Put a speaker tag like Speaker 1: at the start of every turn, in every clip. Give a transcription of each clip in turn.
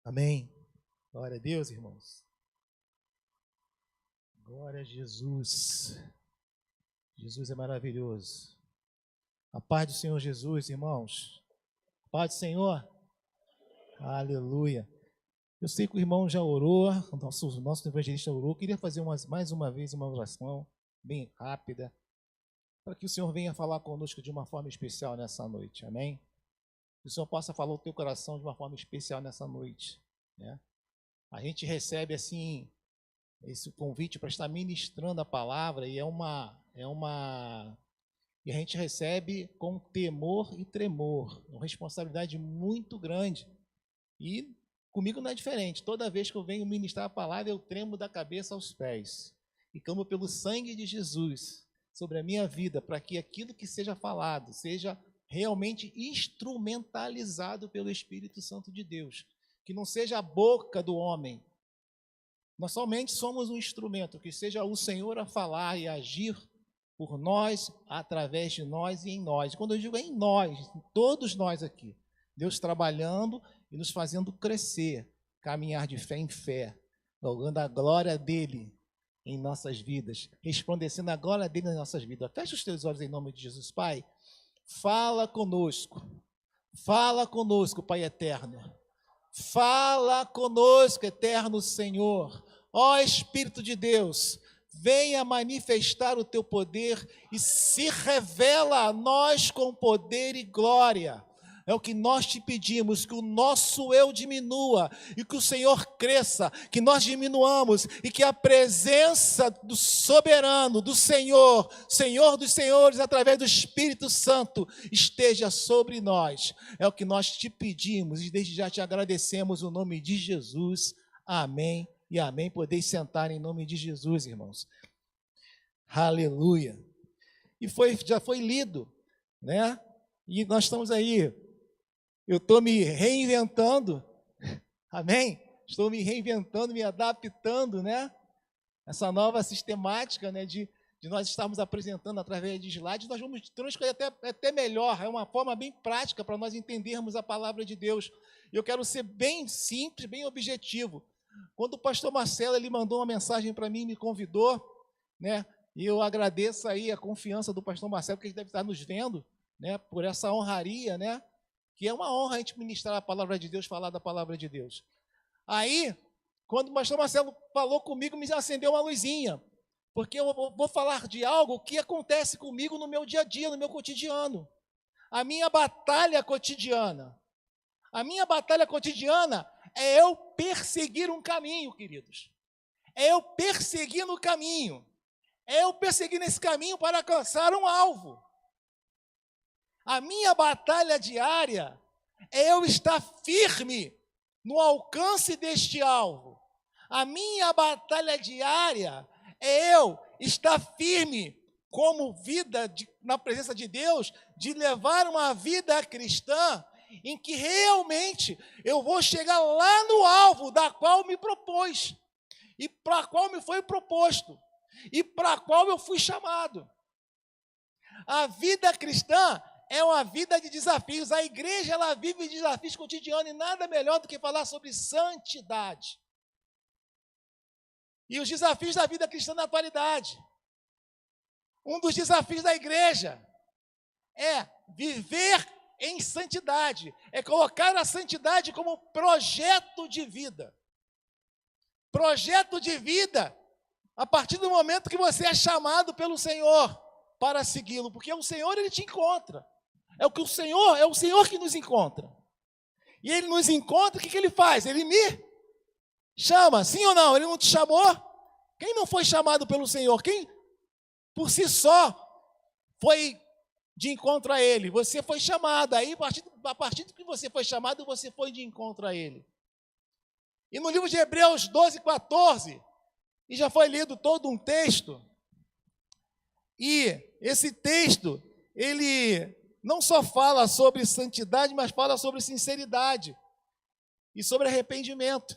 Speaker 1: Amém. Glória a Deus, irmãos. Glória a Jesus. Jesus é maravilhoso. A paz do Senhor Jesus, irmãos. A paz do Senhor. Aleluia. Eu sei que o irmão já orou, o nosso evangelista orou. Eu queria fazer mais uma vez uma oração bem rápida, para que o Senhor venha falar conosco de uma forma especial nessa noite. Amém? Que o Senhor possa falar o teu coração de uma forma especial nessa noite, né? A gente recebe assim esse convite para estar ministrando a palavra e e a gente recebe com temor e tremor, uma responsabilidade muito grande. E comigo não é diferente. Toda vez que eu venho ministrar a palavra, eu tremo da cabeça aos pés e clamo pelo sangue de Jesus sobre a minha vida, para que aquilo que seja falado seja realmente instrumentalizado pelo Espírito Santo de Deus, que não seja a boca do homem. Nós somente somos um instrumento, que seja o Senhor a falar e agir por nós, através de nós e em nós. Quando eu digo em nós, todos nós aqui, Deus trabalhando e nos fazendo crescer, caminhar de fé em fé, rogando a glória dele em nossas vidas, resplandecendo a glória dele nas nossas vidas. Fecha os teus olhos em nome de Jesus, Pai. Fala conosco, Pai eterno. Fala conosco, eterno Senhor. Ó Espírito de Deus, venha manifestar o teu poder e se revela a nós com poder e glória. É o que nós te pedimos, que o nosso eu diminua e que o Senhor cresça, que nós diminuamos e que a presença do soberano, do Senhor, Senhor dos senhores, através do Espírito Santo, esteja sobre nós. É o que nós te pedimos e desde já te agradecemos no nome de Jesus. Amém e amém. Podeis sentar em nome de Jesus, irmãos. Aleluia. E já foi lido, né? E nós estamos aí. Eu estou me reinventando, amém? Estou me reinventando, me adaptando, né? Essa nova sistemática, né, de nós estarmos apresentando através de slides, nós vamos transcorrer até melhor, é uma forma bem prática para nós entendermos a palavra de Deus. E eu quero ser bem simples, bem objetivo. Quando o pastor Marcelo ele mandou uma mensagem para mim, me convidou, né? E eu agradeço aí a confiança do pastor Marcelo, que ele deve estar nos vendo, né? Por essa honraria, né? Que é uma honra a gente ministrar a palavra de Deus, falar da palavra de Deus. Aí, quando o pastor Marcelo falou comigo, me acendeu uma luzinha, porque eu vou falar de algo que acontece comigo no meu dia a dia, no meu cotidiano. A minha batalha cotidiana. A minha batalha cotidiana é eu perseguir um caminho, queridos. É eu perseguir no caminho. É eu perseguir nesse caminho para alcançar um alvo. A minha batalha diária é eu estar firme no alcance deste alvo. A minha batalha diária é eu estar firme como vida na presença de Deus, de levar uma vida cristã em que realmente eu vou chegar lá no alvo da qual me propôs e para a qual me foi proposto e para a qual eu fui chamado. A vida cristã é uma vida de desafios. A igreja, ela vive desafios cotidianos e nada melhor do que falar sobre santidade. E os desafios da vida cristã na atualidade. Um dos desafios da igreja é viver em santidade, é colocar a santidade como projeto de vida. Projeto de vida a partir do momento que você é chamado pelo Senhor para segui-lo, porque o Senhor, ele te encontra. É o Senhor que nos encontra. E ele nos encontra, o que ele faz? Ele me chama, sim ou não? Ele não te chamou? Quem não foi chamado pelo Senhor? Quem por si só foi de encontro a ele? Você foi chamado. Aí, a partir do que você foi chamado, você foi de encontro a ele. E no livro de Hebreus 12, 14, e já foi lido todo um texto, e esse texto, ele não só fala sobre santidade, mas fala sobre sinceridade e sobre arrependimento.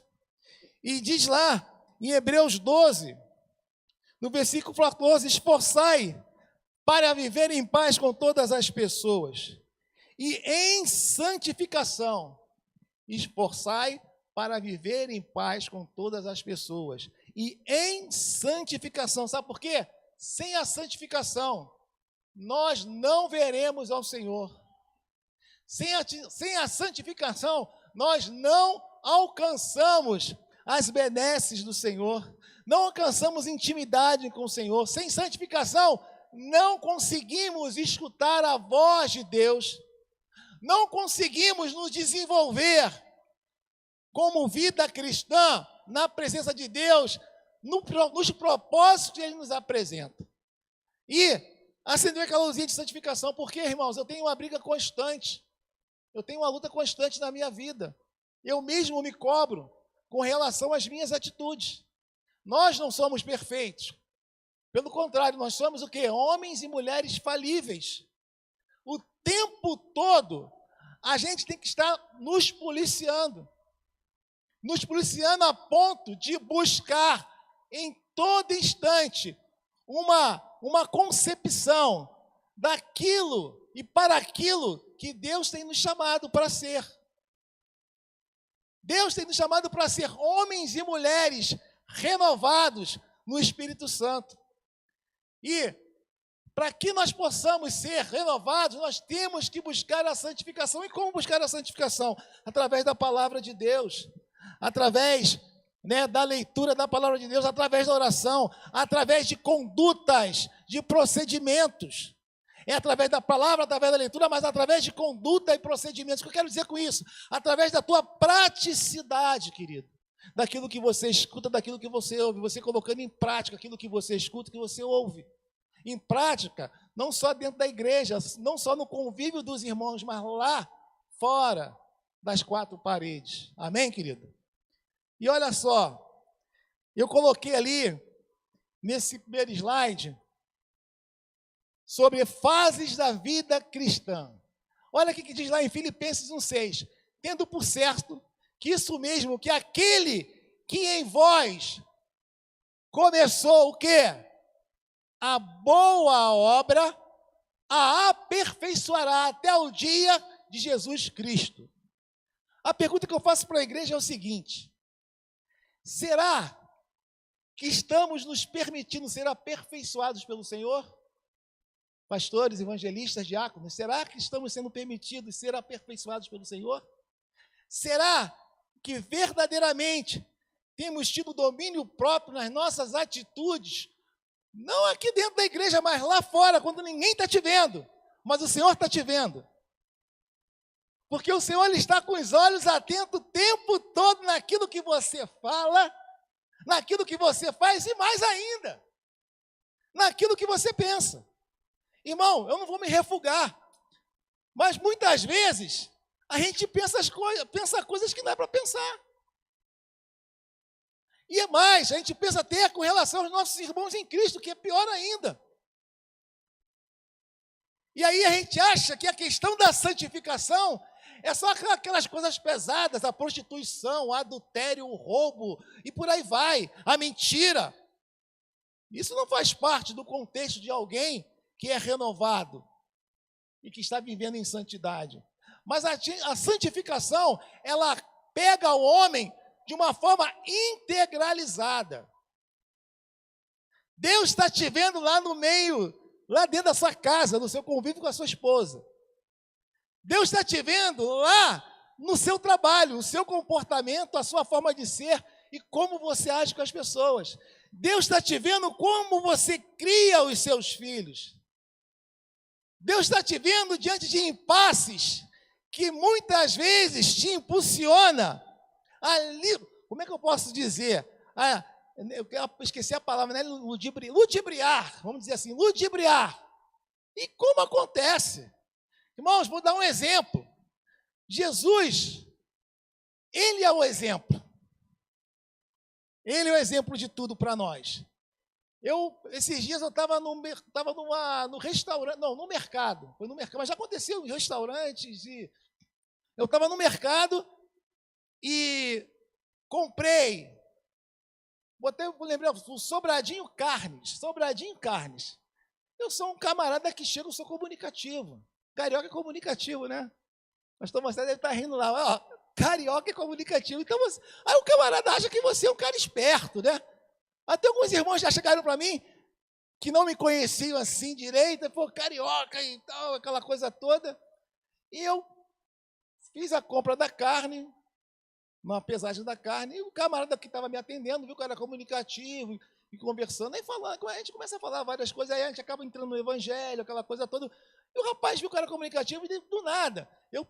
Speaker 1: E diz lá, em Hebreus 12, no versículo 14, esforçai para viver em paz com todas as pessoas e em santificação. Esforçai para viver em paz com todas as pessoas e em santificação. Sabe por quê? Sem a santificação, nós não veremos ao Senhor. Sem a santificação, nós não alcançamos as benesses do Senhor, não alcançamos intimidade com o Senhor. Sem santificação, não conseguimos escutar a voz de Deus, não conseguimos nos desenvolver como vida cristã na presença de Deus, nos propósitos que Ele nos apresenta. E acendeu aquela luzinha de santificação, porque, irmãos, eu tenho uma briga constante, eu tenho uma luta constante na minha vida. Eu mesmo me cobro com relação às minhas atitudes. Nós não somos perfeitos. Pelo contrário, nós somos o quê? Homens e mulheres falíveis. O tempo todo, a gente tem que estar nos policiando a ponto de buscar em todo instante uma concepção daquilo e para aquilo que Deus tem nos chamado para ser. Deus tem nos chamado para ser homens e mulheres renovados no Espírito Santo. E para que nós possamos ser renovados, nós temos que buscar a santificação. E como buscar a santificação? Através da palavra de Deus, através da leitura da palavra de Deus, através da oração, através de condutas, de procedimentos. É através da palavra, através da leitura, mas através de conduta e procedimentos. O que eu quero dizer com isso? Através da tua praticidade, querido. Daquilo que você escuta, daquilo que você ouve. Você colocando em prática aquilo que você escuta, que você ouve. Em prática, não só dentro da igreja, não só no convívio dos irmãos, mas lá fora das quatro paredes. Amém, querido? E olha só, eu coloquei ali, nesse primeiro slide, sobre fases da vida cristã. Olha o que diz lá em Filipenses 1,6. Tendo por certo que isso mesmo, que aquele que em vós começou o quê? A boa obra, a aperfeiçoará até o dia de Jesus Cristo. A pergunta que eu faço para a igreja é o seguinte: será que estamos nos permitindo ser aperfeiçoados pelo Senhor? Pastores, evangelistas, diáconos, será que estamos sendo permitidos ser aperfeiçoados pelo Senhor? Será que verdadeiramente temos tido domínio próprio nas nossas atitudes? Não aqui dentro da igreja, mas lá fora, quando ninguém está te vendo, mas o Senhor está te vendo. Porque o Senhor está com os olhos atentos o tempo todo naquilo que você fala, naquilo que você faz e mais ainda, naquilo que você pensa. Irmão, eu não vou me refugar, mas muitas vezes a gente pensa coisas que não é para pensar. E é mais, a gente pensa até com relação aos nossos irmãos em Cristo, que é pior ainda. E aí a gente acha que a questão da santificação é só aquelas coisas pesadas, a prostituição, o adultério, o roubo, e por aí vai, a mentira. Isso não faz parte do contexto de alguém que é renovado e que está vivendo em santidade. Mas a santificação, ela pega o homem de uma forma integralizada. Deus está te vendo lá no meio, lá dentro da sua casa, no seu convívio com a sua esposa. Deus está te vendo lá no seu trabalho, o seu comportamento, a sua forma de ser e como você age com as pessoas. Deus está te vendo como você cria os seus filhos. Deus está te vendo diante de impasses que muitas vezes te impulsiona ali, como é que eu posso dizer? Eu esqueci a palavra, né? Ludibriar, vamos dizer assim, ludibriar. E como acontece? Irmãos, vou dar um exemplo. Jesus, Ele é o exemplo. Ele é o exemplo de tudo para nós. Esses dias eu estava no restaurante, não, no mercado, foi no mercado, mas já aconteceu em restaurantes, e eu estava no mercado e comprei, lembrei, o Sobradinho Carnes. Eu sou um camarada que chega, eu sou comunicativo. Carioca é comunicativo, né? Pastor Marcelo deve estar rindo lá, ó, carioca é comunicativo. Então, aí o camarada acha que você é um cara esperto, né? Até alguns irmãos já chegaram para mim, que não me conheciam assim direito, pô, carioca e tal, aquela coisa toda. E eu fiz a compra da carne, uma pesagem da carne, e o camarada que estava me atendendo, viu que eu era comunicativo, e conversando, aí falando, a gente começa a falar várias coisas, aí a gente acaba entrando no evangelho, aquela coisa toda. E o rapaz viu que eu era comunicativo, e do nada, eu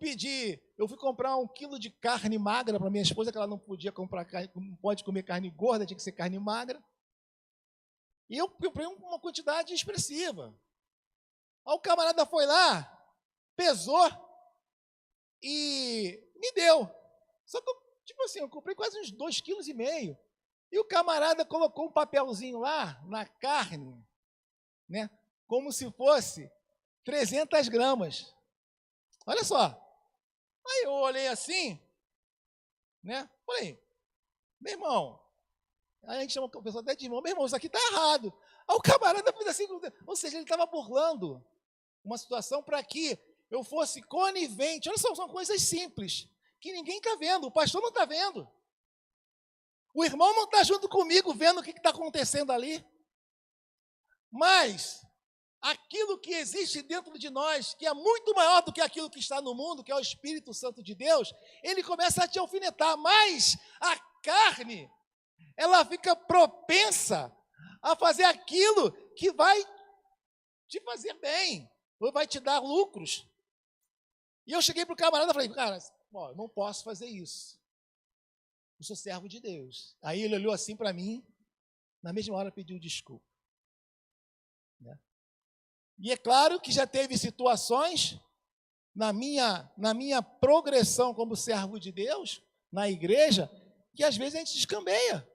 Speaker 1: fui comprar 1 quilo de carne magra para minha esposa, que ela não podia comprar carne, não pode comer carne gorda, tinha que ser carne magra. E eu comprei uma quantidade expressiva. Aí o camarada foi lá, pesou e me deu. Só que, tipo assim, eu comprei quase uns 2,5 quilos. E o camarada colocou um papelzinho lá na carne, né? Como se fosse 300 gramas. Olha só. Aí eu olhei assim, né? Falei, meu irmão, aí a gente chama o pessoal até de irmão, meu irmão, isso aqui está errado. Aí o camarada fez assim, ou seja, ele estava burlando uma situação para que eu fosse conivente. Olha só, são coisas simples, que ninguém está vendo, o pastor não está vendo. O irmão não está junto comigo vendo o que está acontecendo ali. Mas aquilo que existe dentro de nós, que é muito maior do que aquilo que está no mundo, que é o Espírito Santo de Deus, ele começa a te alfinetar. Mas a carne, ela fica propensa a fazer aquilo que vai te fazer bem, ou vai te dar lucros. E eu cheguei para o camarada e falei, cara, ó, não posso fazer isso. Eu sou servo de Deus. Aí ele olhou assim para mim, na mesma hora pediu desculpa. Né? E é claro que já teve situações na minha progressão como servo de Deus, na igreja, que às vezes a gente descambeia.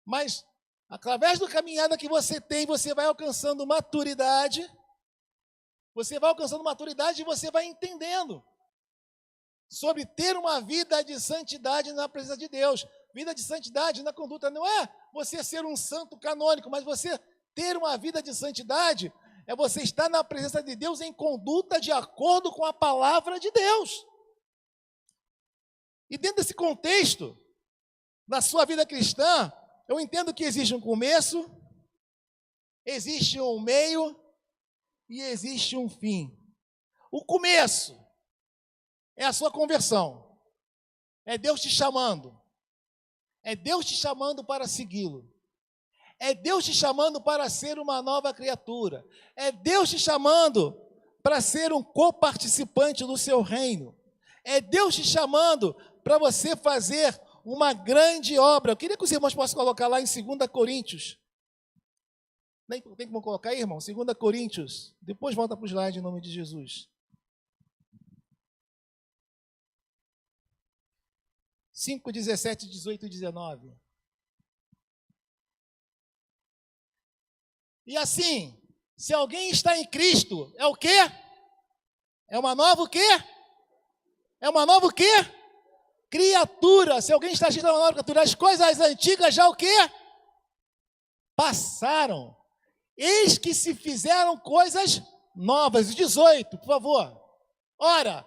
Speaker 1: Mas, através da caminhada que você tem, você vai alcançando maturidade, e você vai entendendo sobre ter uma vida de santidade na presença de Deus. Vida de santidade na conduta não é você ser um santo canônico, mas você ter uma vida de santidade é você estar na presença de Deus em conduta de acordo com a palavra de Deus. E dentro desse contexto, na sua vida cristã, eu entendo que existe um começo, existe um meio e existe um fim. O começo é a sua conversão. É Deus te chamando. É Deus te chamando para segui-lo. É Deus te chamando para ser uma nova criatura. É Deus te chamando para ser um coparticipante do seu reino. É Deus te chamando para você fazer uma grande obra. Eu queria que os irmãos possam colocar lá em 2 Coríntios. Tem como colocar aí, irmão? 2 Coríntios. Depois volta para o slide em nome de Jesus. 5, 17, 18 e 19. E assim, se alguém está em Cristo, é o quê? É uma nova o quê? É uma nova o quê? Criatura. Se alguém está em Cristo, é uma nova criatura. As coisas antigas já o quê? Passaram. Eis que se fizeram coisas novas. 18, por favor. Ora,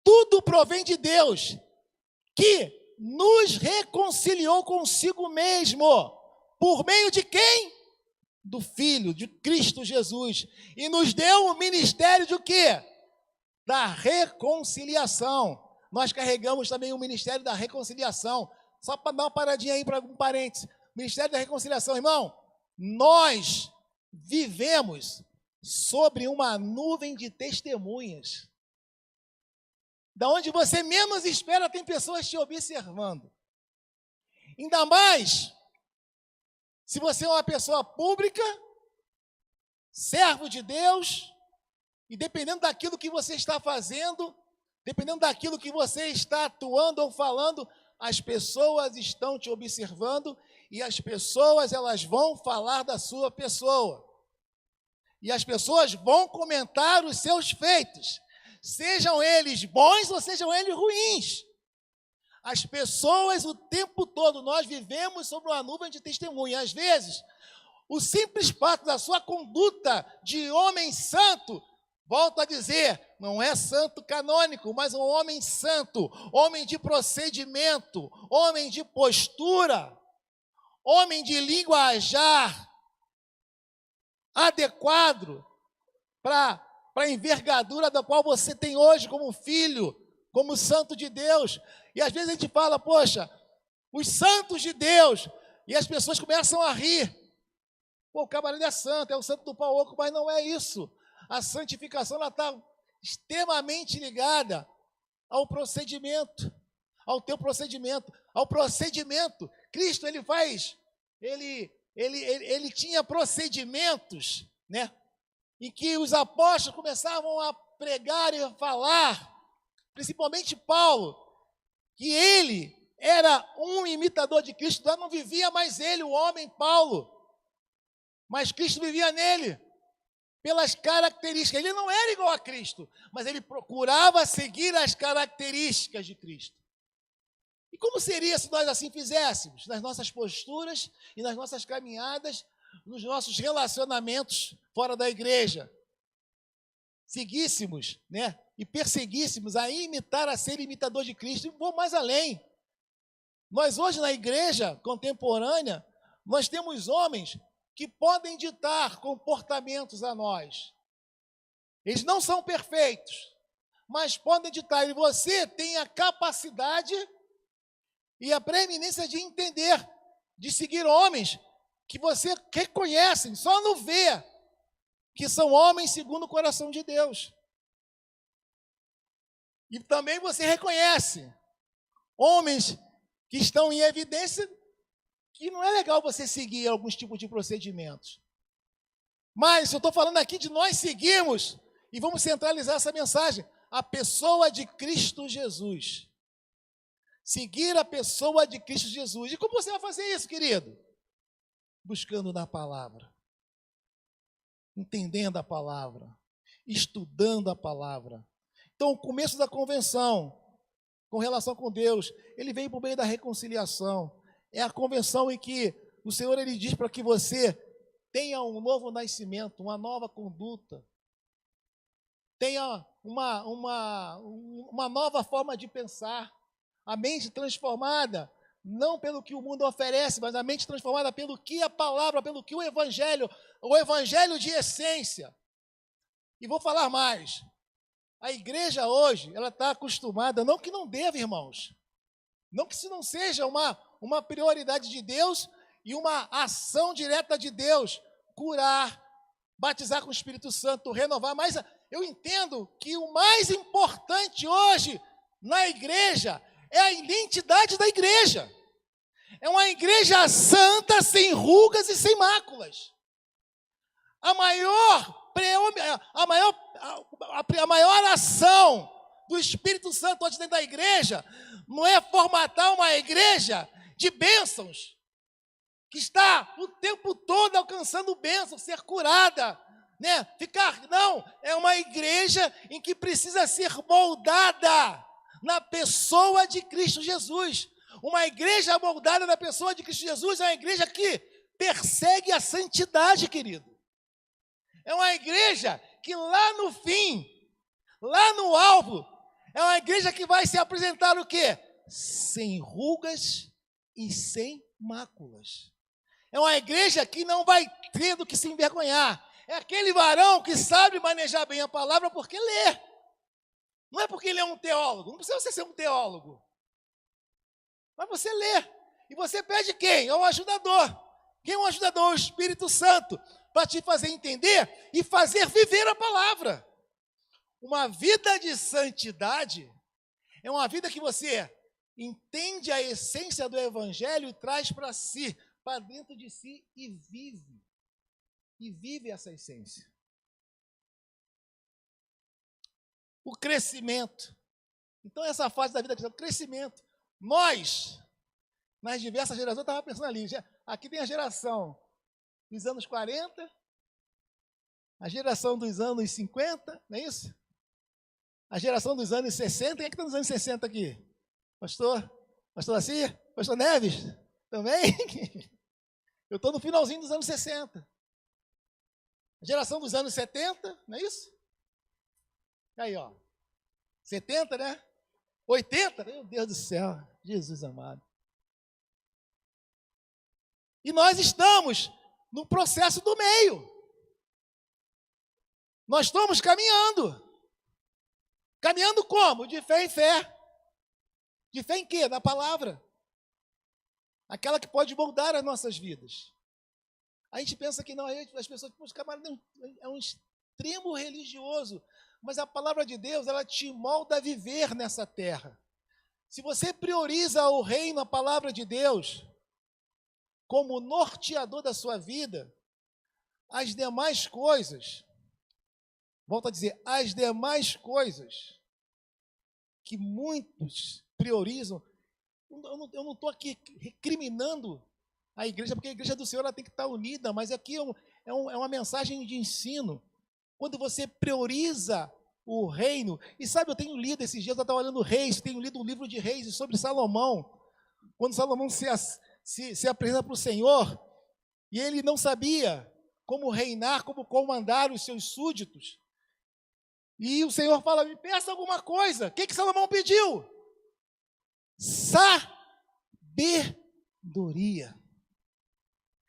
Speaker 1: tudo provém de Deus, que nos reconciliou consigo mesmo. Por meio de quem? Do Filho, de Cristo Jesus. E nos deu o ministério de o quê? Da reconciliação. Nós carregamos também o ministério da reconciliação. Só para dar uma paradinha aí para um parênteses. Ministério da reconciliação, irmão. Nós vivemos sobre uma nuvem de testemunhas. Da onde você menos espera, tem pessoas te observando. Ainda mais se você é uma pessoa pública, servo de Deus, e dependendo daquilo que você está fazendo, dependendo daquilo que você está atuando ou falando, as pessoas estão te observando e as pessoas elas vão falar da sua pessoa. E as pessoas vão comentar os seus feitos, sejam eles bons ou sejam eles ruins. As pessoas o tempo todo, nós vivemos sobre uma nuvem de testemunha. Às vezes, o simples fato da sua conduta de homem santo Volto a dizer, não é santo canônico, mas um homem santo, homem de procedimento, homem de postura, homem de linguajar adequado para a envergadura da qual você tem hoje como filho, como santo de Deus. E às vezes a gente fala, poxa, os santos de Deus, e as pessoas começam a rir. Pô, o camarada é santo, é o santo do pau oco, mas não é isso. A santificação está extremamente ligada ao procedimento, ao teu procedimento, ao procedimento. Cristo, ele tinha procedimentos, né? Em que os apóstolos começavam a pregar e a falar, principalmente Paulo, que ele era um imitador de Cristo, já não vivia mais ele, o homem Paulo, mas Cristo vivia nele, pelas características. Ele não era igual a Cristo, mas ele procurava seguir as características de Cristo. E como seria se nós assim fizéssemos? Nas nossas posturas e nas nossas caminhadas, nos nossos relacionamentos fora da igreja. Seguíssemos, né? E perseguíssemos a imitar, a ser imitador de Cristo. E vou mais além. Nós hoje na igreja contemporânea, nós temos homens que podem ditar comportamentos a nós. Eles não são perfeitos, mas podem ditar. E você tem a capacidade e a preeminência de entender, de seguir homens que você reconhece, só não vê, que são homens segundo o coração de Deus. E também você reconhece homens que estão em evidência que não é legal você seguir alguns tipos de procedimentos. Mas eu estou falando aqui de nós seguirmos, e vamos centralizar essa mensagem, a pessoa de Cristo Jesus. Seguir a pessoa de Cristo Jesus. E como você vai fazer isso, querido? Buscando na palavra, entendendo a palavra, estudando a palavra. Então, o começo da convenção, com relação com Deus, ele veio por meio da reconciliação. É a convenção em que o Senhor ele diz para que você tenha um novo nascimento, uma nova conduta, tenha uma nova forma de pensar, a mente transformada, não pelo que o mundo oferece, mas a mente transformada pelo que a palavra, pelo que o evangelho de essência. E vou falar mais. A igreja hoje, ela está acostumada, não que não deva, irmãos, não que isso não seja uma prioridade de Deus e uma ação direta de Deus, curar, batizar com o Espírito Santo, renovar, mas eu entendo que o mais importante hoje na igreja é a identidade da igreja. É uma igreja santa, sem rugas e sem máculas. A maior ação do Espírito Santo hoje dentro da igreja não é formatar uma igreja de bênçãos, que está o tempo todo alcançando bênçãos, ser curada, né? Não, é uma igreja em que precisa ser moldada na pessoa de Cristo Jesus. Uma igreja moldada na pessoa de Cristo Jesus é uma igreja que persegue a santidade, querido. É uma igreja que lá no fim, lá no alvo, é uma igreja que vai se apresentar o quê? Sem rugas e sem máculas. É uma igreja que não vai tendo que se envergonhar. É aquele varão que sabe manejar bem a palavra porque lê. Não é porque ele é um teólogo. Não precisa você ser um teólogo. Mas você lê. E você pede quem? É um ajudador. Quem é um ajudador? O Espírito Santo. Para te fazer entender e fazer viver a palavra. Uma vida de santidade é uma vida que você entende a essência do Evangelho e traz para si, para dentro de si e vive. E vive essa essência. O crescimento. Então, essa fase da vida cristã, o crescimento. Nós, nas diversas gerações, eu estava pensando ali, aqui tem a geração dos anos 40, a geração dos anos 50, não é isso? A geração dos anos 60, quem é que está nos anos 60 aqui? Pastor Daci? Pastor Neves? Também? Eu estou no finalzinho dos anos 60. A geração dos anos 70, não é isso? Aí, ó. 70, né? 80? Meu Deus do céu. Jesus amado. E nós estamos no processo do meio. Nós estamos caminhando. Caminhando como? De fé em fé. De fé em quê? Na palavra. Aquela que pode moldar as nossas vidas. A gente pensa que não, as pessoas, os camaradas, é um extremo religioso. Mas a palavra de Deus, ela te molda a viver nessa terra. Se você prioriza o reino, a palavra de Deus, como norteador da sua vida, as demais coisas, volto a dizer, as demais coisas que muitos priorizam, eu não estou aqui recriminando a igreja, porque a igreja do Senhor ela tem que estar unida, mas aqui é uma mensagem de ensino. Quando você prioriza o reino, e sabe, eu tenho lido esses dias, eu estava olhando Reis, tenho lido um livro de Reis sobre Salomão, quando Salomão se apresenta para o Senhor, e ele não sabia como reinar, como comandar os seus súditos, e o Senhor fala, me peça alguma coisa. O que Salomão pediu? Sabedoria.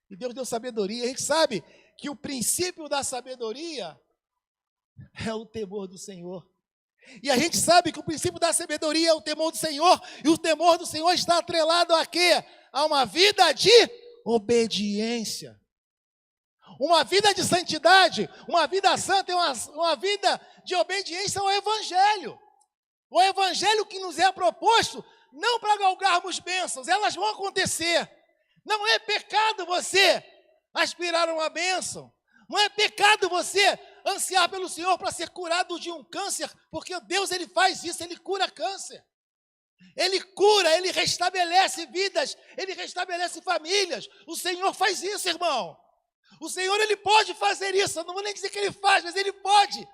Speaker 1: E Deus deu sabedoria. A gente sabe que o princípio da sabedoria é o temor do Senhor. E a gente sabe que o princípio da sabedoria é o temor do Senhor. E o temor do Senhor está atrelado a quê? A uma vida de obediência. Uma vida de santidade, uma vida santa, uma vida de obediência ao Evangelho. O Evangelho que nos é proposto, não para galgarmos bênçãos, elas vão acontecer. Não é pecado você aspirar a uma bênção. Não é pecado você ansiar pelo Senhor para ser curado de um câncer, porque Deus ele faz isso, ele cura câncer. Ele cura, ele restabelece vidas, ele restabelece famílias. O Senhor faz isso, irmão. O Senhor, ele pode fazer isso. Eu não vou nem dizer que ele faz, mas ele pode.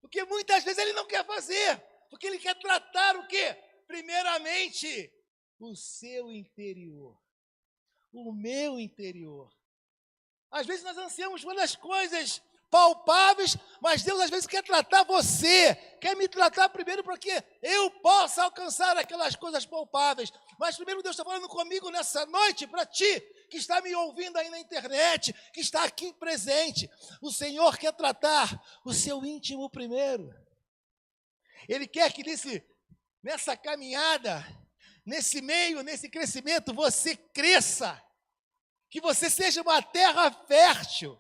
Speaker 1: Porque muitas vezes ele não quer fazer. Porque ele quer tratar o quê? Primeiramente, o seu interior. O meu interior. Às vezes nós ansiamos pelas coisas palpáveis, mas Deus às vezes quer tratar você, quer me tratar primeiro para que eu possa alcançar aquelas coisas palpáveis. Mas primeiro Deus está falando comigo nessa noite, para ti, que está me ouvindo aí na internet, que está aqui presente. O Senhor quer tratar o seu íntimo primeiro. Ele quer que nessa caminhada, nesse meio, nesse crescimento, você cresça, que você seja uma terra fértil,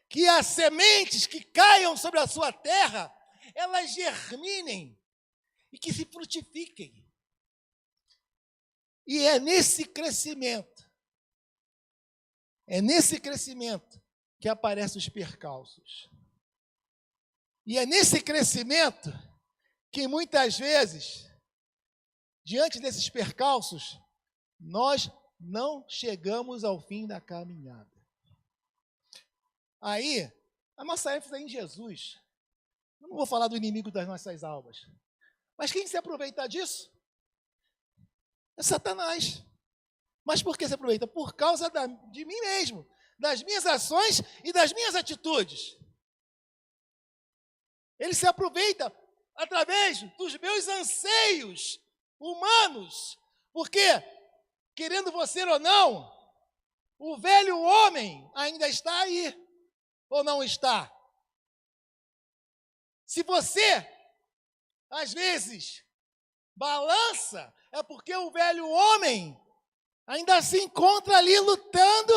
Speaker 1: que as sementes que caiam sobre a sua terra, elas germinem e que se frutifiquem. E é nesse crescimento que aparecem os percalços. E é nesse crescimento que muitas vezes, diante desses percalços, nós não chegamos ao fim da caminhada. Aí, a nossa ênfase é em Jesus. Eu não vou falar do inimigo das nossas almas. Mas quem se aproveita disso? É Satanás. Mas por que se aproveita? Por causa de mim mesmo, das minhas ações e das minhas atitudes. Ele se aproveita através dos meus anseios humanos. Porque, querendo você ou não, o velho homem ainda está aí. Ou não está? Se você, às vezes, balança, é porque o velho homem ainda se encontra ali lutando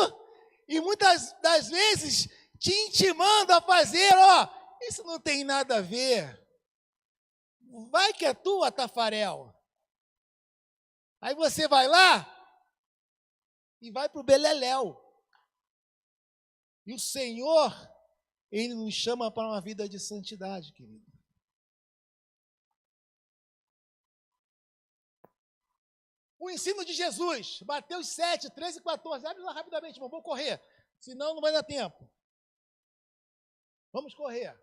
Speaker 1: e muitas das vezes te intimando a fazer, isso não tem nada a ver. Vai que é tua, Tafarel. Aí você vai lá e vai para o beleléu. E o Senhor, Ele nos chama para uma vida de santidade, querido. O ensino de Jesus, Mateus 7, 13 e 14. Abre lá rapidamente, irmão, vou correr. Senão não vai dar tempo. Vamos correr.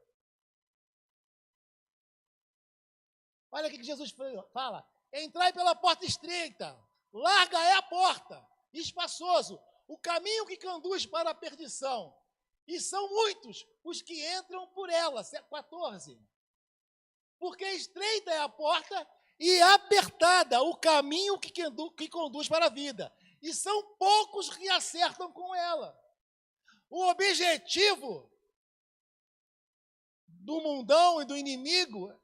Speaker 1: Olha o que Jesus fala. Entrai pela porta estreita. Larga é a porta. Espaçoso. O caminho que conduz para a perdição. E são muitos os que entram por ela. 14. Porque estreita é a porta e apertada o caminho que conduz para a vida. E são poucos que acertam com ela. O objetivo do mundão e do inimigo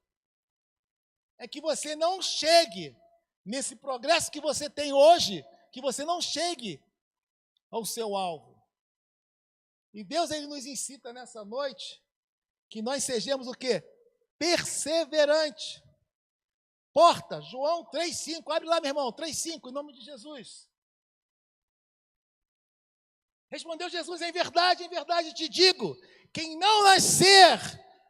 Speaker 1: é que você não chegue nesse progresso que você tem hoje, que você não chegue ao seu alvo. E Deus, Ele nos incita nessa noite que nós sejamos o quê? Perseverante. Porta, João 3,5, abre lá, meu irmão, 3,5, em nome de Jesus. Respondeu Jesus, em verdade te digo, quem não nascer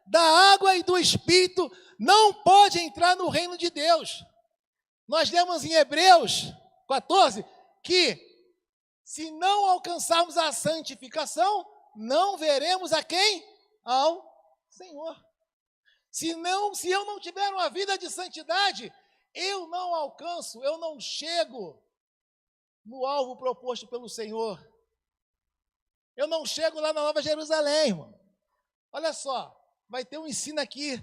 Speaker 1: da água e do Espírito não pode entrar no reino de Deus. Nós lemos em Hebreus 14 que se não alcançarmos a santificação, não veremos a quem? Ao Senhor. Se eu não tiver uma vida de santidade, eu não alcanço, eu não chego no alvo proposto pelo Senhor. Eu não chego lá na Nova Jerusalém, irmão. Olha só, vai ter um ensino aqui.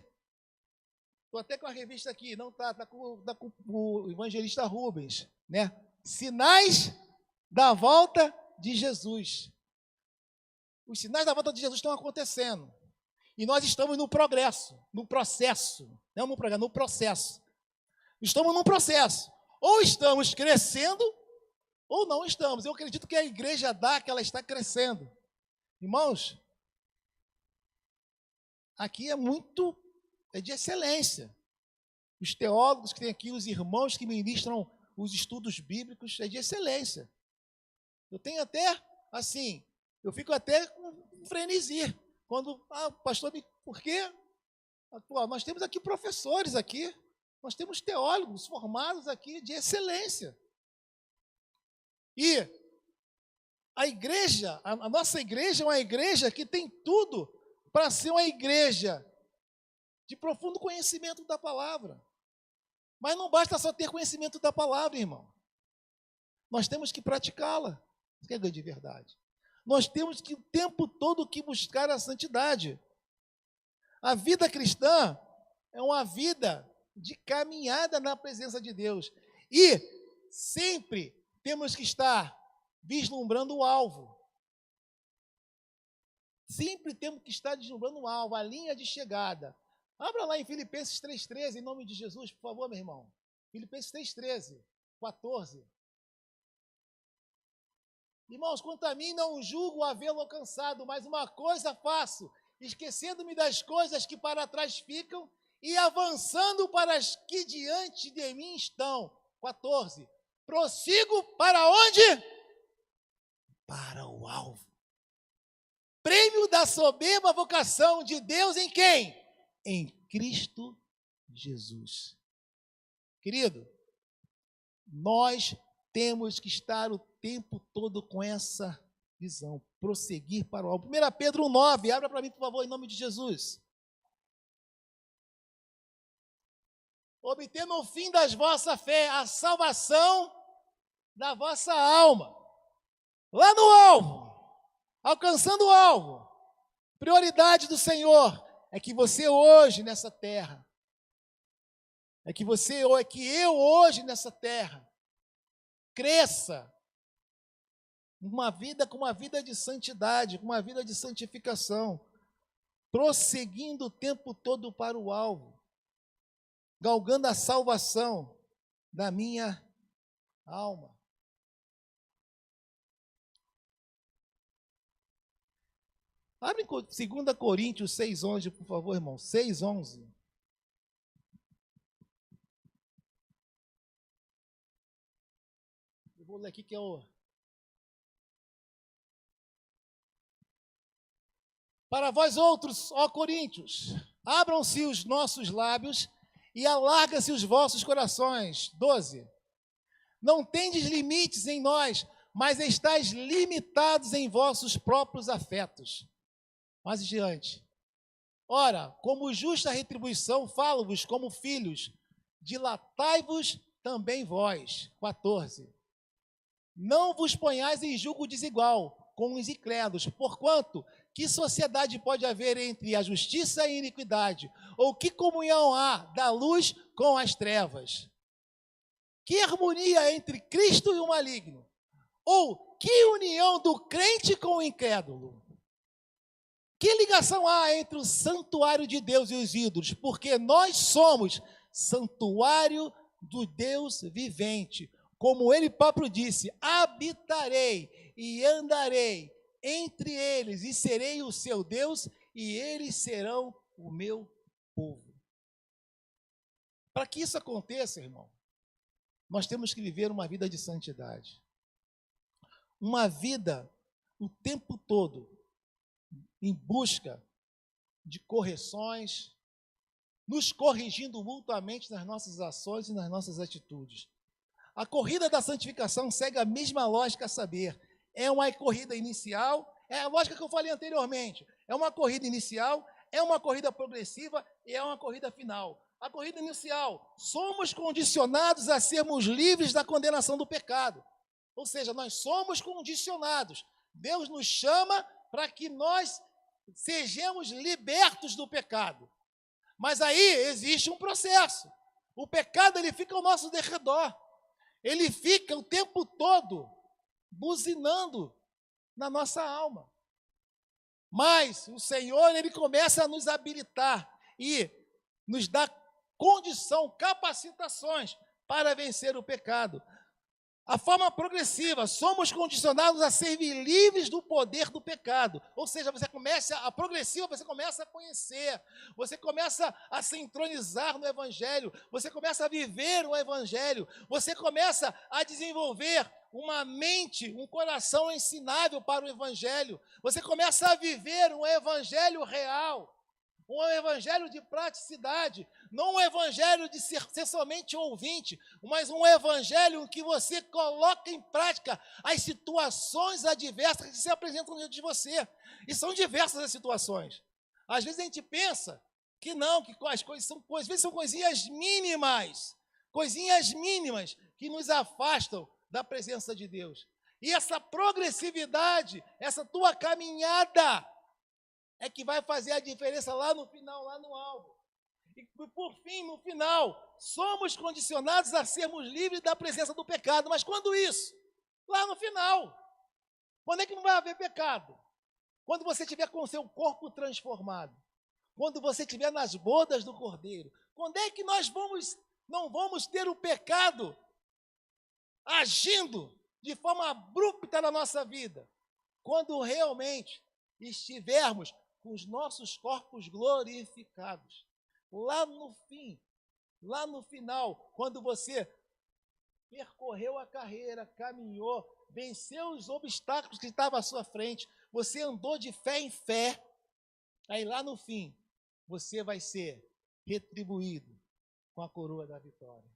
Speaker 1: Estou até com a revista aqui, não está com o evangelista Rubens, né? Sinais da volta de Jesus. Os sinais da volta de Jesus estão acontecendo. E nós estamos no progresso, no processo. Não no progresso, no processo. Estamos num processo. Ou estamos crescendo, ou não estamos. Eu acredito que a igreja que ela está crescendo. Irmãos, aqui é de excelência. Os teólogos que tem aqui, os irmãos que ministram os estudos bíblicos, é de excelência. Eu tenho até, assim, eu fico até com frenesi. Quando, pastor, por quê? Nós temos aqui professores aqui, nós temos teólogos formados aqui de excelência. E a igreja, a nossa igreja é uma igreja que tem tudo para ser uma igreja de profundo conhecimento da palavra. Mas não basta só ter conhecimento da palavra, irmão. Nós temos que praticá-la. Isso que é de verdade. Nós temos que o tempo todo que buscar a santidade. A vida cristã é uma vida de caminhada na presença de Deus. E sempre temos que estar vislumbrando o alvo. Sempre temos que estar vislumbrando o alvo, a linha de chegada. Abra lá em Filipenses 3,13, em nome de Jesus, por favor, meu irmão. Filipenses 3,13, 14. Irmãos, quanto a mim, não julgo havê-lo alcançado, mas uma coisa faço, esquecendo-me das coisas que para trás ficam e avançando para as que diante de mim estão. 14. Prossigo para onde? Para o alvo. Prêmio da soberba vocação de Deus em quem? Em Cristo Jesus. Querido, nós temos que estar o tempo todo com essa visão, prosseguir para o alvo. 1 Pedro 1,9, abra para mim, por favor, em nome de Jesus. Obtendo o fim das vossa fé, a salvação da vossa alma. Lá no alvo, alcançando o alvo. Prioridade do Senhor é que você hoje nessa terra, é que eu hoje nessa terra, cresça com uma vida de santidade, com uma vida de santificação, prosseguindo o tempo todo para o alvo, galgando a salvação da minha alma. Abre em 2 Coríntios 6,11, por favor, irmão. 6,11. Eu vou ler aqui que é o... Para vós outros, ó Coríntios, abram-se os nossos lábios e alarga-se os vossos corações. 12. Não tendes limites em nós, mas estáis limitados em vossos próprios afetos. Mais adiante. Ora, como justa retribuição, falo-vos como filhos, dilatai-vos também vós. 14. Não vos ponhais em julgo desigual com os incrédulos, porquanto Que sociedade pode haver entre a justiça e a iniquidade? Ou que comunhão há da luz com as trevas? Que harmonia entre Cristo e o maligno? Ou que união do crente com o incrédulo? Que ligação há entre o santuário de Deus e os ídolos? Porque nós somos santuário do Deus vivente. Como ele próprio disse, habitarei e andarei entre eles, e serei o seu Deus, e eles serão o meu povo. Para que isso aconteça, irmão, nós temos que viver uma vida de santidade. Uma vida o tempo todo em busca de correções, nos corrigindo mutuamente nas nossas ações e nas nossas atitudes. A corrida da santificação segue a mesma lógica, a saber, é uma corrida inicial, é a lógica que eu falei anteriormente, é uma corrida inicial, é uma corrida progressiva e é uma corrida final. A corrida inicial, somos condicionados a sermos livres da condenação do pecado. Ou seja, nós somos condicionados. Deus nos chama para que nós sejamos libertos do pecado. Mas aí existe um processo. O pecado, ele fica ao nosso derredor. Ele fica o tempo todo buzinando na nossa alma. Mas o Senhor, ele começa a nos habilitar e nos dá condição, capacitações para vencer o pecado. A forma progressiva, somos condicionados a ser livres do poder do pecado. Ou seja, a progressiva, você começa a conhecer, você começa a se entronizar no Evangelho, você começa a viver o Evangelho, você começa a desenvolver uma mente, um coração ensinável para o Evangelho, você começa a viver um Evangelho real, um evangelho de praticidade, não um evangelho de ser somente ouvinte, mas um evangelho em que você coloca em prática as situações adversas que se apresentam diante de você. E são diversas as situações. Às vezes a gente pensa que não, que as coisas são, às vezes são coisinhas mínimas que nos afastam da presença de Deus. E essa progressividade, essa tua caminhada, é que vai fazer a diferença lá no final, lá no alvo. E por fim, no final, somos condicionados a sermos livres da presença do pecado. Mas quando isso? Lá no final. Quando é que não vai haver pecado? Quando você estiver com o seu corpo transformado. Quando você estiver nas bodas do Cordeiro. Quando é que nós não vamos ter o pecado agindo de forma abrupta na nossa vida? Quando realmente estivermos com os nossos corpos glorificados. Lá no fim, lá no final, quando você percorreu a carreira, caminhou, venceu os obstáculos que estavam à sua frente, você andou de fé em fé, aí lá no fim, você vai ser retribuído com a coroa da vitória.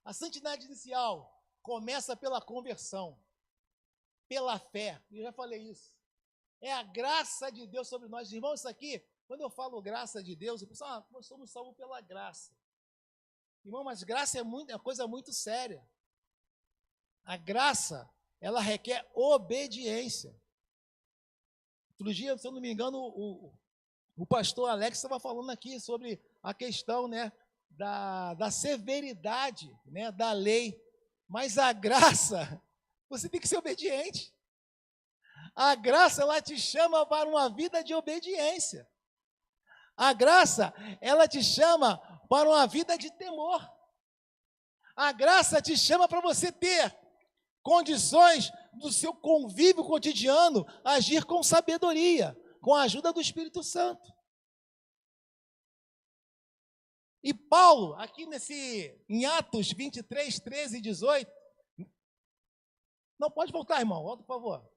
Speaker 1: A santidade inicial começa pela conversão, pela fé. Eu já falei isso. É a graça de Deus sobre nós. Irmãos, isso aqui, quando eu falo graça de Deus, eu penso, nós somos salvos pela graça. Irmão, mas graça é uma coisa muito séria. A graça, ela requer obediência. Outro dia, se eu não me engano, o pastor Alex estava falando aqui sobre a questão, né, da severidade, né, da lei. Mas a graça, você tem que ser obediente. A graça, ela te chama para uma vida de obediência. A graça, ela te chama para uma vida de temor. A graça te chama para você ter condições do seu convívio cotidiano, agir com sabedoria, com a ajuda do Espírito Santo. E Paulo, aqui em Atos 23, 13 e 18, não, pode voltar, irmão, volta, por favor.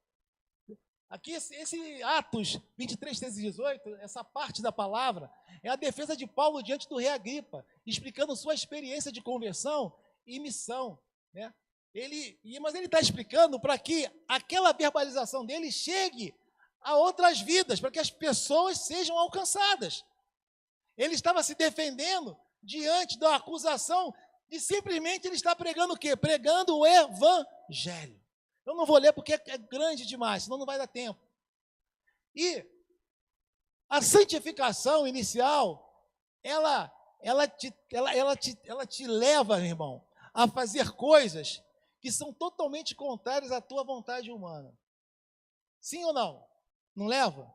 Speaker 1: Aqui, esse Atos 23, 13 e 18, essa parte da palavra, é a defesa de Paulo diante do rei Agripa, explicando sua experiência de conversão e missão, né? Mas ele está explicando para que aquela verbalização dele chegue a outras vidas, para que as pessoas sejam alcançadas. Ele estava se defendendo diante da acusação de simplesmente ele estar pregando o quê? Pregando o evangelho. Eu não vou ler porque é grande demais, senão não vai dar tempo. E a santificação inicial, ela te leva, meu irmão, a fazer coisas que são totalmente contrárias à tua vontade humana. Sim ou não? Não leva?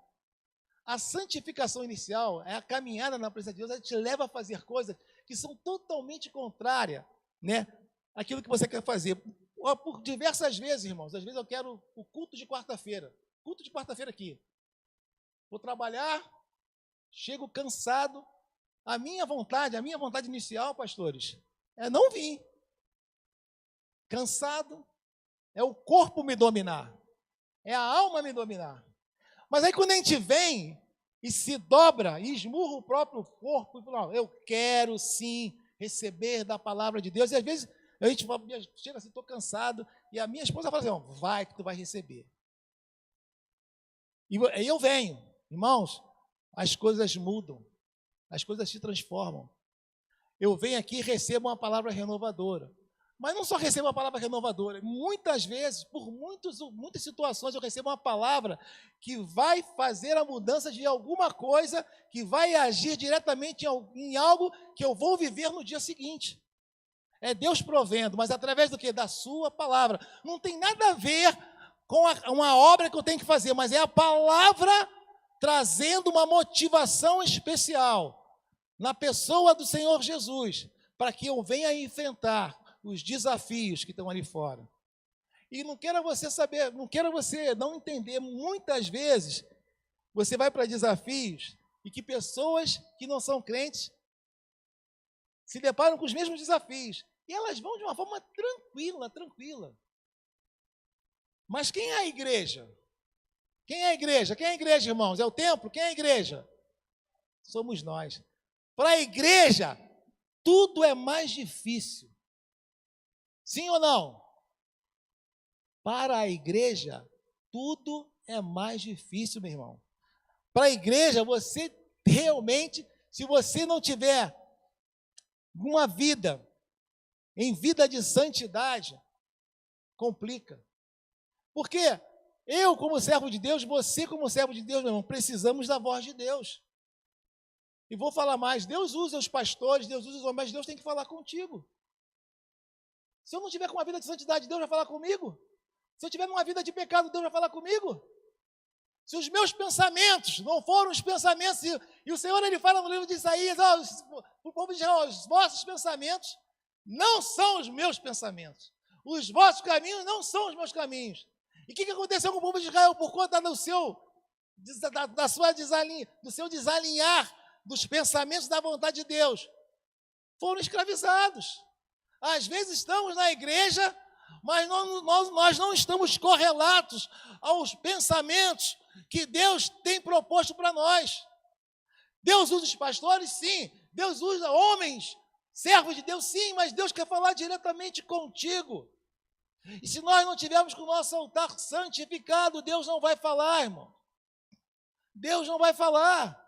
Speaker 1: A santificação inicial, é a caminhada na presença de Deus, ela te leva a fazer coisas que são totalmente contrárias, né, àquilo que você quer fazer. Por diversas vezes, irmãos, às vezes eu quero o culto de quarta-feira. Culto de quarta-feira aqui. Vou trabalhar, chego cansado. A minha vontade inicial, pastores, é não vir. Cansado, é o corpo me dominar, é a alma me dominar. Mas aí quando a gente vem e se dobra e esmurra o próprio corpo, e fala, eu quero sim receber da palavra de Deus. E às vezes a gente chega assim, estou cansado, e a minha esposa fala assim, vai que tu vai receber. E aí eu venho, irmãos, as coisas mudam, as coisas se transformam. Eu venho aqui e recebo uma palavra renovadora. Mas não só recebo uma palavra renovadora, muitas vezes, por muitas situações, eu recebo uma palavra que vai fazer a mudança de alguma coisa, que vai agir diretamente em algo que eu vou viver no dia seguinte. É Deus provendo, mas através do quê? Da sua palavra. Não tem nada a ver com uma obra que eu tenho que fazer, mas é a palavra trazendo uma motivação especial na pessoa do Senhor Jesus, para que eu venha enfrentar os desafios que estão ali fora. E não queira você saber, não queira você não entender, muitas vezes você vai para desafios e que pessoas que não são crentes se deparam com os mesmos desafios. E elas vão de uma forma tranquila. Mas quem é a igreja? Quem é a igreja? Quem é a igreja, irmãos? É o templo? Quem é a igreja? Somos nós. Para a igreja, tudo é mais difícil. Sim ou não? Para a igreja, tudo é mais difícil, meu irmão. Para a igreja, você realmente, se você não tiver uma vida, em vida de santidade, complica. Porque eu, como servo de Deus, você, como servo de Deus, meu irmão, precisamos da voz de Deus. E vou falar mais, Deus usa os pastores, Deus usa os homens, mas Deus tem que falar contigo. Se eu não tiver com uma vida de santidade, Deus vai falar comigo. Se eu tiver uma vida de pecado, Deus vai falar comigo. Se os meus pensamentos não foram os pensamentos, e o Senhor ele fala no livro de Isaías, o povo de Israel, os vossos pensamentos não são os meus pensamentos. Os vossos caminhos não são os meus caminhos. E o que aconteceu com o povo de Israel por conta do seu desalinhar dos pensamentos da vontade de Deus? Foram escravizados. Às vezes estamos na igreja, mas nós não estamos correlatos aos pensamentos que Deus tem proposto para nós. Deus usa os pastores, sim. Deus usa homens, servos de Deus, sim, mas Deus quer falar diretamente contigo. E se nós não tivermos com o nosso altar santificado, Deus não vai falar, irmão. Deus não vai falar.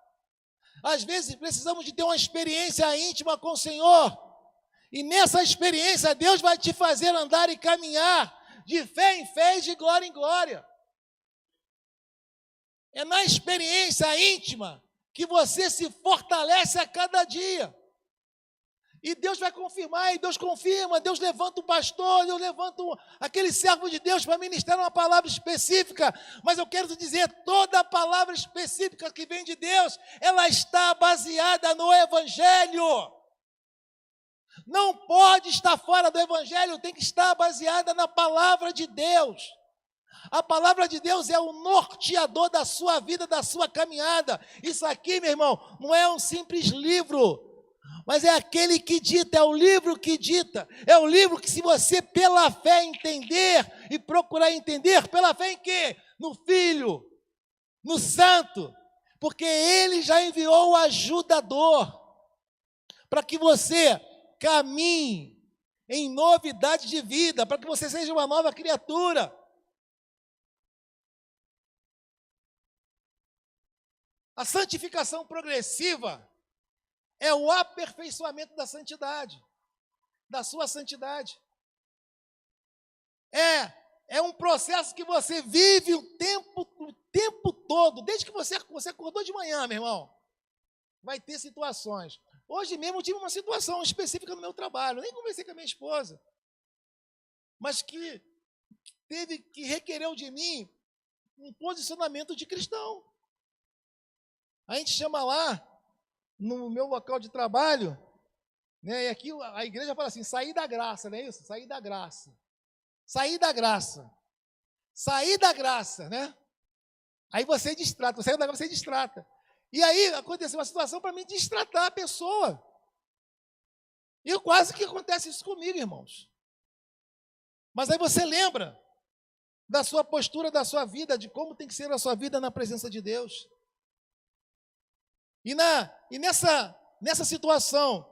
Speaker 1: Às vezes precisamos de ter uma experiência íntima com o Senhor. E nessa experiência, Deus vai te fazer andar e caminhar de fé em fé e de glória em glória. É na experiência íntima que você se fortalece a cada dia. E Deus vai confirmar, e Deus confirma, Deus levanta o pastor, Deus levanta aquele servo de Deus para ministrar uma palavra específica. Mas eu quero te dizer, toda palavra específica que vem de Deus, ela está baseada no Evangelho. Não pode estar fora do Evangelho, tem que estar baseada na palavra de Deus. A palavra de Deus é o norteador da sua vida, da sua caminhada. Isso aqui, meu irmão, não é um simples livro, mas é aquele que dita, é o livro que dita. É o livro que, se você pela fé entender e procurar entender, pela fé em quê? No Filho, no Santo, porque Ele já enviou o ajudador para que você caminhe em novidade de vida, para que você seja uma nova criatura. A santificação progressiva é o aperfeiçoamento da santidade, da sua santidade. É é um processo que você vive o tempo todo, desde que você acordou de manhã, meu irmão. Vai ter situações. Hoje mesmo eu tive uma situação específica no meu trabalho, nem conversei com a minha esposa, mas que requereu de mim um posicionamento de cristão. A gente chama lá, no meu local de trabalho, né, e aqui a igreja fala assim, sair da graça, não é isso? Sair da graça. Sair da graça. Sair da graça, né? Aí você distrata, você saiu da graça, você distrata. E aí aconteceu uma situação para mim distratar a pessoa. E quase que acontece isso comigo, irmãos. Mas aí você lembra da sua postura, da sua vida, de como tem que ser a sua vida na presença de Deus. E nessa situação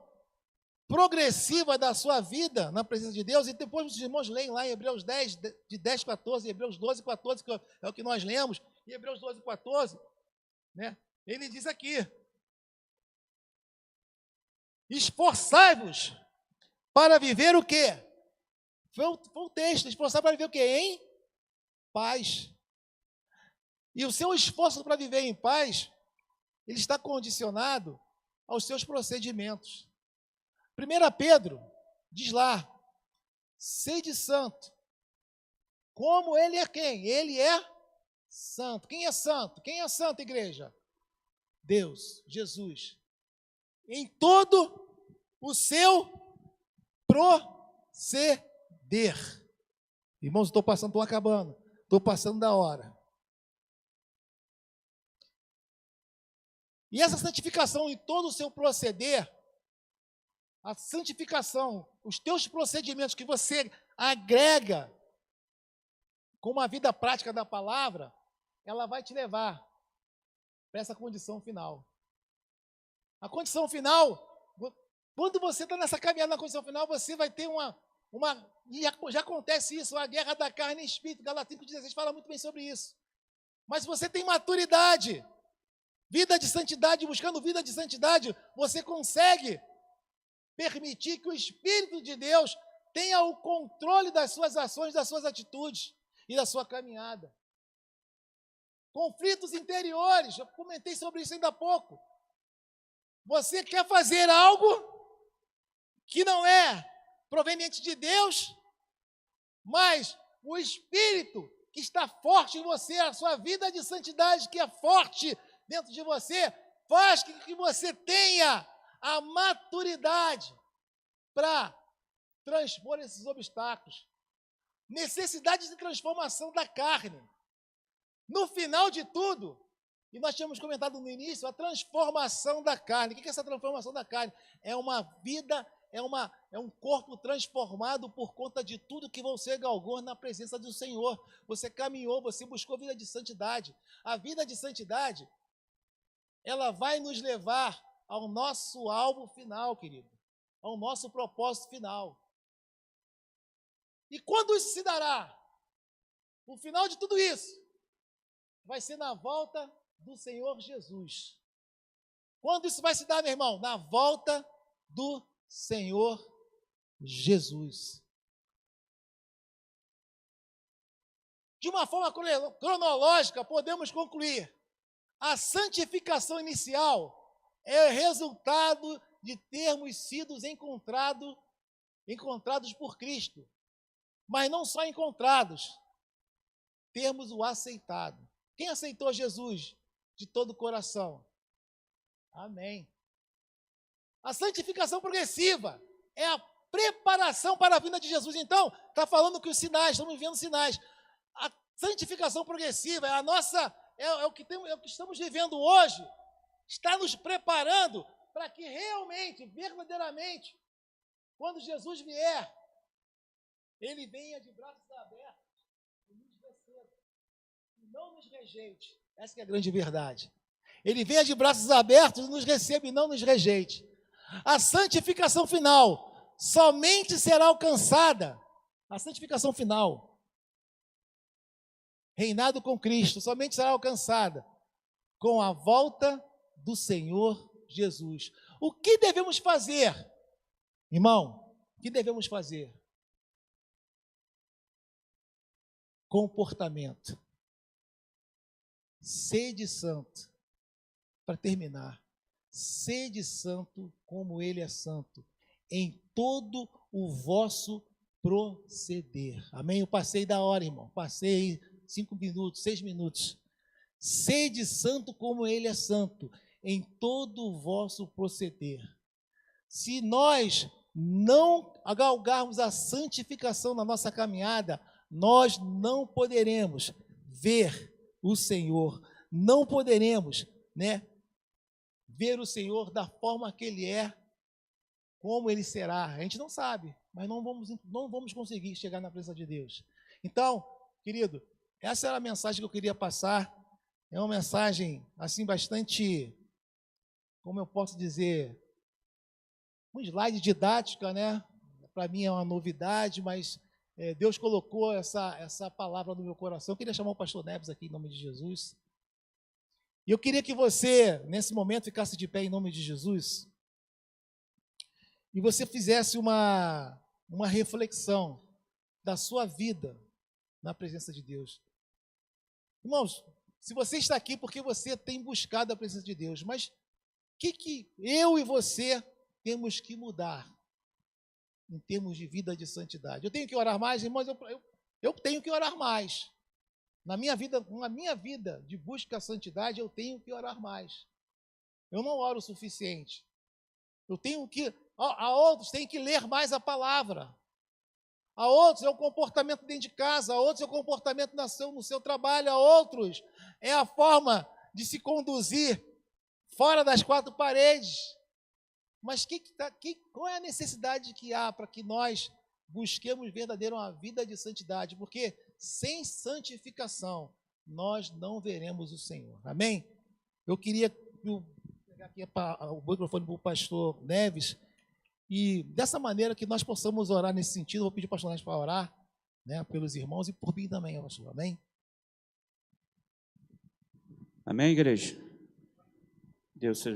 Speaker 1: progressiva da sua vida na presença de Deus, e depois os irmãos leem lá em Hebreus 10, de 10, 14, Hebreus 12, 14, que é o que nós lemos, em Hebreus 12, 14, né? Ele diz aqui, esforçai-vos para viver o quê? Foi o texto, esforçar para viver o quê? Em paz. E o seu esforço para viver em paz, ele está condicionado aos seus procedimentos. 1 Pedro diz lá, sede santo, como ele é quem? Ele é santo. Quem é santo? Quem é santo, igreja? Deus, Jesus. Em todo o seu proceder. Irmãos, estou acabando. Estou passando da hora. E essa santificação em todo o seu proceder, a santificação, os teus procedimentos que você agrega com uma vida prática da palavra, ela vai te levar para essa condição final. A condição final, quando você está nessa caminhada na condição final, você vai ter e já acontece isso, a guerra da carne e espírito, Galatas 5,16 fala muito bem sobre isso. Mas você tem maturidade, vida de santidade, buscando vida de santidade, você consegue permitir que o Espírito de Deus tenha o controle das suas ações, das suas atitudes e da sua caminhada. Conflitos interiores, eu comentei sobre isso ainda há pouco. Você quer fazer algo que não é proveniente de Deus, mas o Espírito que está forte em você, a sua vida de santidade que é forte dentro de você, faz que você tenha a maturidade para transpor esses obstáculos. Necessidade de transformação da carne. No final de tudo, e nós tínhamos comentado no início, a transformação da carne. O que é essa transformação da carne? É uma vida, é um corpo transformado por conta de tudo que você galgou na presença do Senhor. Você caminhou, você buscou vida de santidade. A vida de santidade, ela vai nos levar ao nosso alvo final, querido, ao nosso propósito final. E quando isso se dará? O final de tudo isso vai ser na volta do Senhor Jesus. Quando isso vai se dar, meu irmão? Na volta do Senhor Jesus. De uma forma cronológica, podemos concluir: a santificação inicial é resultado de termos sido encontrados por Cristo. Mas não só encontrados, termos o aceitado. Quem aceitou Jesus de todo o coração? Amém. A santificação progressiva é a preparação para a vinda de Jesus. Então, está falando que os sinais, estamos vivendo sinais. A santificação progressiva é o que estamos vivendo hoje, está nos preparando para que realmente, verdadeiramente, quando Jesus vier, ele venha de braços abertos e nos receba, e não nos rejeite. Essa é a grande verdade. Ele venha de braços abertos e nos receba e não nos rejeite. A santificação final somente será alcançada, a santificação final, reinado com Cristo, somente será alcançada com a volta do Senhor Jesus. O que devemos fazer, irmão? O que devemos fazer? comportamento. Sede santo. Para terminar, sede santo como ele é santo, em todo o vosso proceder. Amém? Eu passei da hora, irmão. Passei 5 minutos, 6 minutos. Sede santo como ele é santo, em todo o vosso proceder. Se nós não galgarmos a santificação na nossa caminhada, nós não poderemos ver o Senhor, não poderemos, ver o Senhor da forma que Ele é, como Ele será. A gente não sabe, mas não vamos conseguir chegar na presença de Deus. Então, querido, essa era a mensagem que eu queria passar. É uma mensagem, assim, bastante, como eu posso dizer, um slide didática, Para mim é uma novidade, mas Deus colocou essa palavra no meu coração. Eu queria chamar o pastor Neves aqui em nome de Jesus. E eu queria que você, nesse momento, ficasse de pé em nome de Jesus e você fizesse uma reflexão da sua vida na presença de Deus. Irmãos, se você está aqui porque você tem buscado a presença de Deus, mas o que eu e você temos que mudar em termos de vida de santidade? Eu tenho que orar mais, irmãos, eu tenho que orar mais. Na minha vida de busca à santidade, eu tenho que orar mais. Eu não oro o suficiente. Eu tenho que, a outros têm que ler mais a palavra. A outros é o comportamento dentro de casa, a outros é o comportamento no seu trabalho, a outros é a forma de se conduzir fora das 4 paredes. Mas qual é a necessidade que há para que nós busquemos verdadeiro uma vida de santidade? Porque sem santificação nós não veremos o Senhor. Amém? Eu queria pegar aqui o microfone para o pastor Neves e dessa maneira que nós possamos orar nesse sentido. Eu vou pedir ao pastor Neves para orar, pelos irmãos e por mim também, pastor. Amém?
Speaker 2: Amém, igreja? Deus seja